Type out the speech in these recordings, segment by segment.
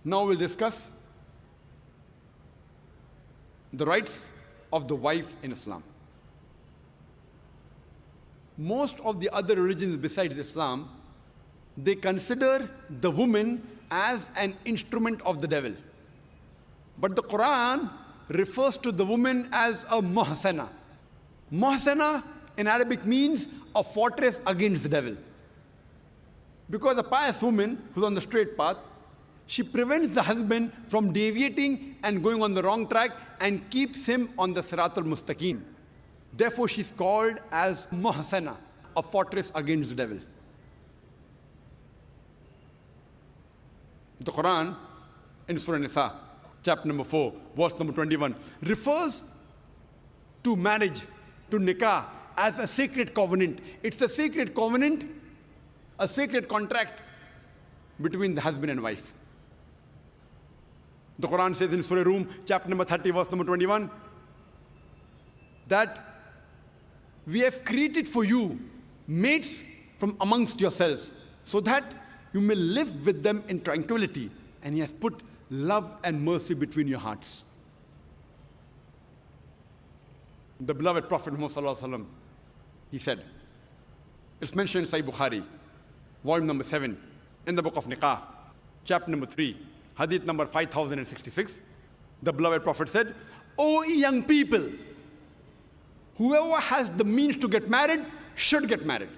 Now we'll discuss the rights of the wife in Islam. Most of the other religions besides Islam, they consider the woman as an instrument of the devil. But the Quran refers to the woman as a محصنه. محصنه in Arabic means a fortress against the devil. Because a pious woman who's on the straight path, she prevents the husband from deviating and going on the wrong track and keeps him on the Sirat al-Mustaqim. Therefore, she's called as محصنه, a fortress against the devil. The Quran in Surah Nisa, chapter number 4, verse number 21, refers to marriage, to nikah, as a sacred covenant. It's a sacred covenant, a sacred contract between the husband and wife. The Quran says in Surah Rum, chapter number 30, verse number 21, that we have created for you mates from amongst yourselves, so that you may live with them in tranquility. And He has put love and mercy between your hearts. The beloved Prophet Muhammad, he said, it's mentioned in Sahih Bukhari, volume number 7, in the book of Nikah, chapter number 3, hadith number 5066. The beloved Prophet said, "O young people, whoever has the means to get married should get married."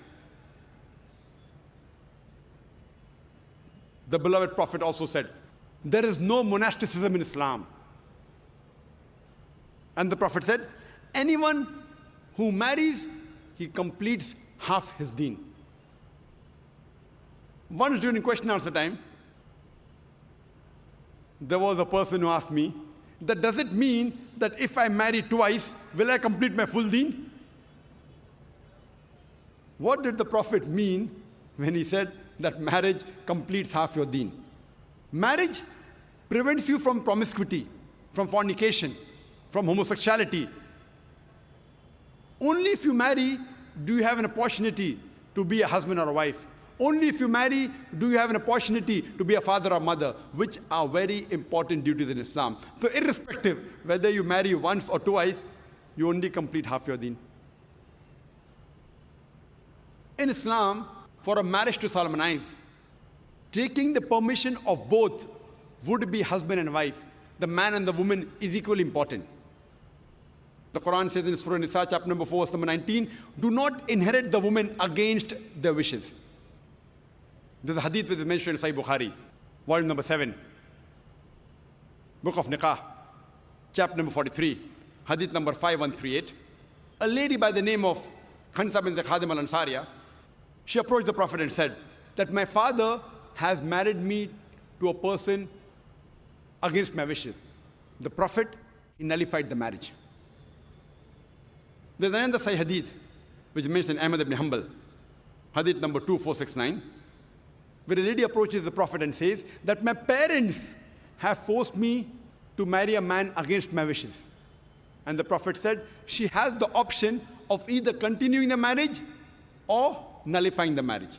The beloved Prophet also said, there is no monasticism in Islam. And the Prophet said, anyone who marries, he completes half his deen. Once during question and answer time, there was a person who asked me, that does it mean that if I marry twice, will I complete my full deen? What did the Prophet mean when he said that marriage completes half your deen? Marriage prevents you from promiscuity, from fornication, from homosexuality. Only if you marry do you have an opportunity to be a husband or a wife. Only if you marry do you have an opportunity to be a father or mother, which are very important duties in Islam. So irrespective whether you marry once or twice, you only complete half your deen. In Islam, for a marriage to solemnize, taking the permission of both would be husband and wife. The man and the woman is equally important. The Quran says in Surah Nisa, chapter number 4, verse number 19, do not inherit the woman against their wishes. There's a hadith which is mentioned in Sahih Bukhari, volume number 7, book of Nikah, chapter number 43, hadith number 5138. A lady by the name of Khansa bint Khadim al-Ansariya, she approached the Prophet and said that my father has married me to a person against my wishes. The Prophet, he nullified the marriage. There's another Sahih hadith which is mentioned in Ahmad ibn Hanbal, hadith number 2469, where a lady approaches the Prophet and says that my parents have forced me to marry a man against my wishes. And the Prophet said she has the option of either continuing the marriage or nullifying the marriage.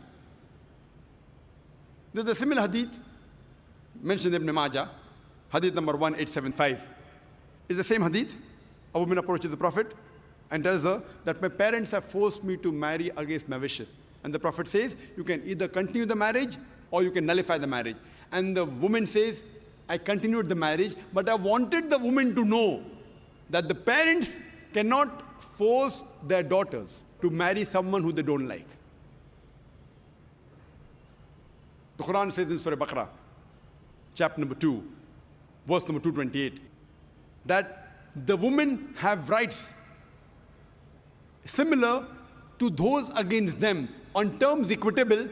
There's a similar hadith mentioned in Ibn Majah, hadith number 1875. It's the same hadith. A woman approaches the Prophet and tells her that my parents have forced me to marry against my wishes. And the Prophet says, you can either continue the marriage or you can nullify the marriage. And the woman says, I continued the marriage, but I wanted the woman to know that the parents cannot force their daughters to marry someone who they don't like. The Quran says in Surah Baqarah, chapter number 2, verse number 228, that the women have rights similar to those against them on terms equitable,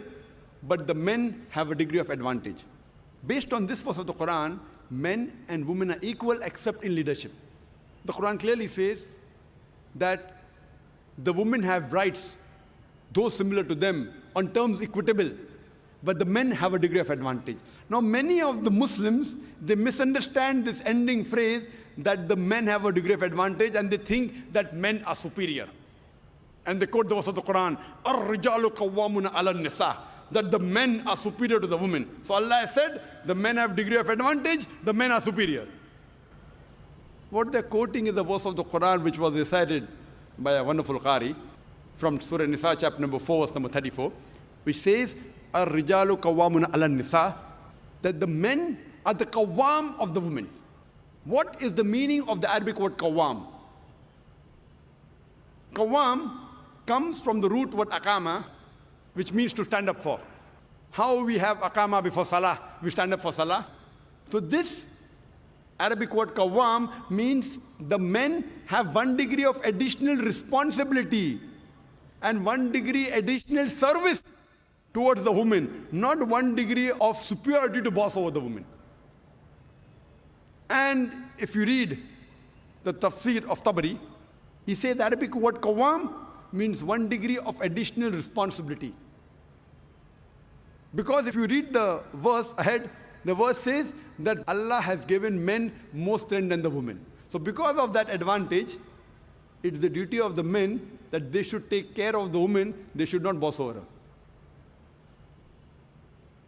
but the men have a degree of advantage. Based on this verse of the Quran, men and women are equal except in leadership. The Quran clearly says that the women have rights, those similar to them, on terms equitable, but the men have a degree of advantage. Now, many of the Muslims, they misunderstand this ending phrase that the men have a degree of advantage, and they think that men are superior. And they quote the verse of the Quran, "Ar-rijalu qawwamuna 'ala an-nisa." that the men are superior to the women. So Allah has said, the men have degree of advantage, the men are superior. What they're quoting is the verse of the Quran which was recited by a wonderful Qari from Surah Nisa, chapter number 4, verse number 34, which says, Ar-rijalu qawwamuna ala nisa, that the men are the qawwam of the women. What is the meaning of the Arabic word qawwam? Qawwam comes from the root word aqama, which means to stand up for. How we have aqama before salah, we stand up for salah. So this Arabic word qawwam means the men have one degree of additional responsibility and one degree additional service towards the woman, not one degree of superiority to boss over the woman. And if you read the tafsir of Tabari, he says the Arabic word qawwam means one degree of additional responsibility. Because if you read the verse ahead, the verse says that Allah has given men more strength than the women. So because of that advantage, it's the duty of the men that they should take care of the woman, they should not boss over her.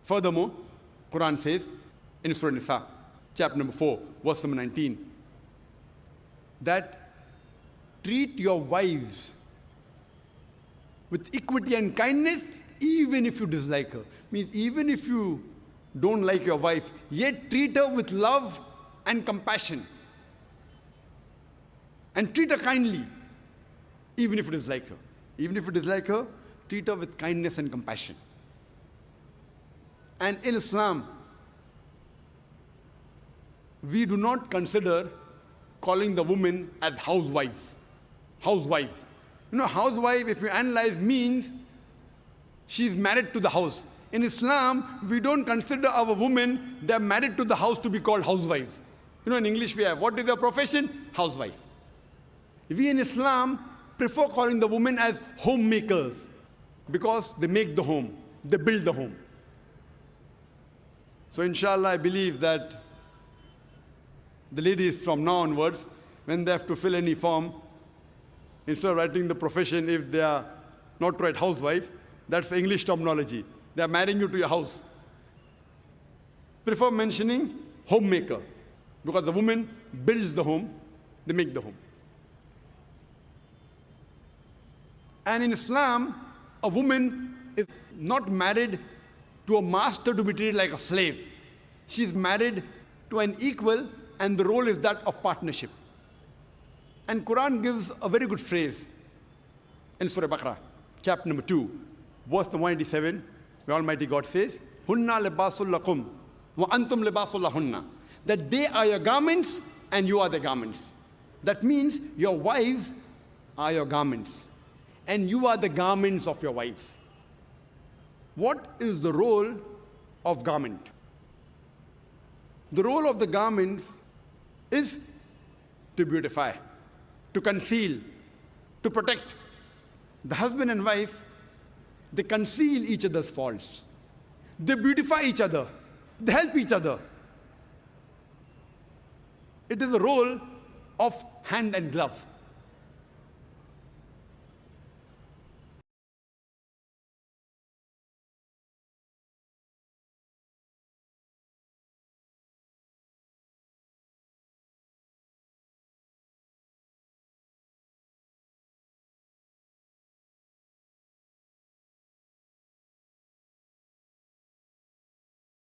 Furthermore, Quran says in Surah Nisa, chapter number 4, verse number 19, that treat your wives with equity and kindness, even if you dislike her. Means even if you don't like your wife, yet treat her with love and compassion. And treat her kindly, even if you dislike her. Even if you dislike her, treat her with kindness and compassion. And in Islam, we do not consider calling the women as housewives. Housewives. You know, housewife, if you analyze, means she's married to the house. In Islam, we don't consider our women, they're married to the house, to be called housewives. You know, in English we have, what is their profession? Housewife. We in Islam prefer calling the women as homemakers because they make the home, they build the home. So inshallah, I believe that the ladies from now onwards, when they have to fill any form, instead of writing the profession, if they are not to write housewife, that's the English terminology. They are marrying you to your house. Prefer mentioning homemaker, because the woman builds the home, they make the home. And in Islam, a woman is not married to a master to be treated like a slave. She is married to an equal, and the role is that of partnership. And Quran gives a very good phrase in Surah Baqarah, chapter number 2, verse 187, where Almighty God says, Hunna libasul lakum wa antum libasul lahunna. That they are your garments and you are the garments. That means your wives are your garments and you are the garments of your wives. What is the role of garment? The role of the garments is to beautify, to conceal, to protect. The husband and wife, they conceal each other's faults. They beautify each other. They help each other. It is the role of hand and glove.